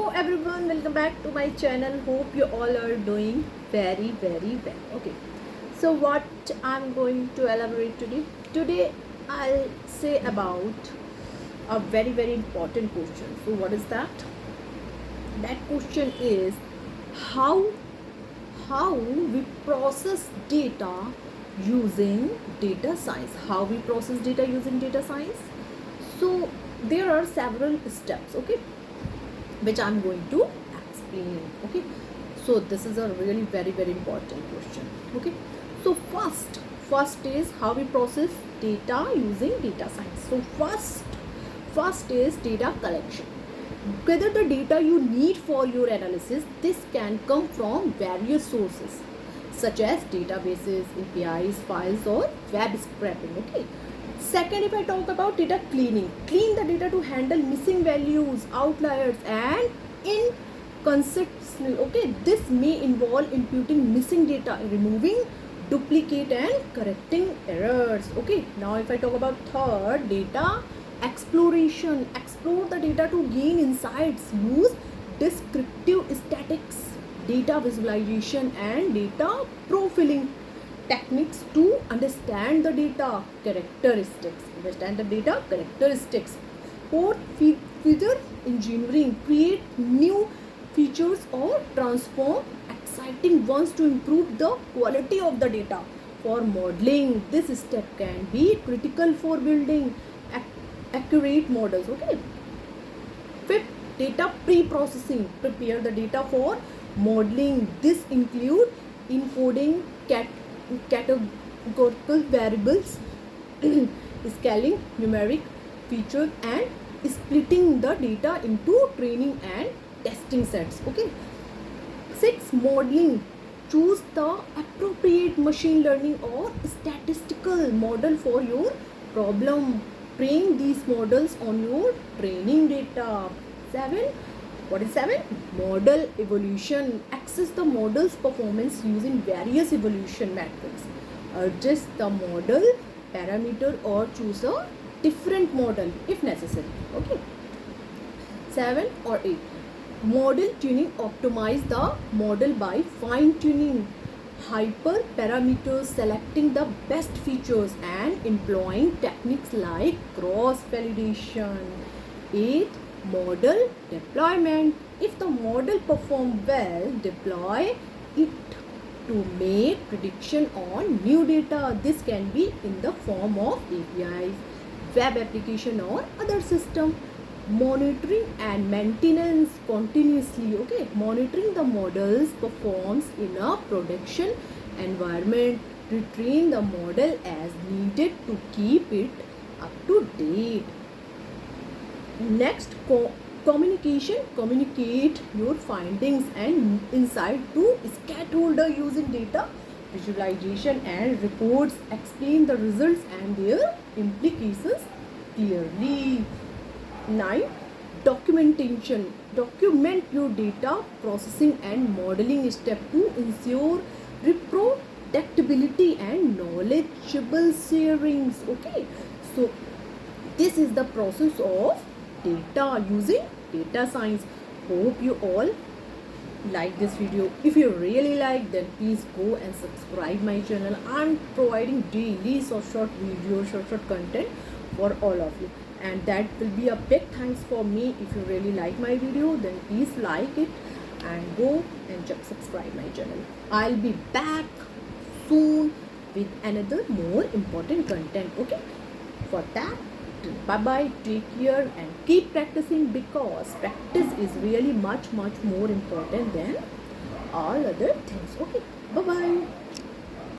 Hello everyone, welcome back to my channel. Hope you all are doing very well. Okay, so what I'm going to elaborate today I'll say about a very important question. So what is that? That question is how we process data using data science. How we process data using data science. So there are several steps, okay, which I'm going to explain. Okay, so this is a really very important question. Okay, so first is how we process data using data science. So first is data collection. Whether the data you need for your analysis, this can come from various sources such as databases, APIs, files, or web scraping. Okay, second, if I talk about data cleaning, clean the data to handle missing values, outliers, and inconsistencies. Okay, this may involve imputing missing data, removing duplicate, and correcting errors. Okay, now if I talk about third, data exploration, explore the data to gain insights, use descriptive statistics, data visualization, and data profiling techniques to understand the data characteristics. Fourth, feature engineering, create new features or transform exciting ones to improve the quality of the data. For modeling, this step can be critical for building accurate models. Okay, fifth, data pre-processing, prepare the data for modeling. This include encoding categorical variables, scaling numeric features, and splitting the data into training and testing sets. Okay, six, modeling, choose the appropriate machine learning or statistical model for your problem. Train these models on your training data. Seven, what is seven? Model evolution. Access the model's performance using various evolution metrics. Adjust the model parameter or choose a different model if necessary. Okay. 7 or 8. Model tuning. Optimize the model by fine tuning hyperparameters, selecting the best features, and employing techniques like cross validation. 8. Model deployment. If the model performs well, deploy it to make prediction on new data. This can be in the form of APIs, web application, or other system. Monitoring and maintenance continuously. Okay, monitoring the models performs in a production environment. Retrain the model as needed to keep it up to date. Next, communication. Communicate your findings and insight to stakeholder using data visualization and reports. Explain the results and their implications clearly. 9. Documentation. Document your data processing and modeling step to ensure reproducibility and knowledgeable sharings. Okay, so this is the process of data using data science. Hope you all like this video. If you really like, then please go and subscribe my channel. I'm providing daily short videos, short content for all of you, and that will be a big thanks for me. If you really like my video, then please like it and go and just subscribe my channel. I'll be back soon with another more important content. Okay, for that, bye bye, take care, and keep practicing, because practice is really much more important than all other things. Okay, bye bye.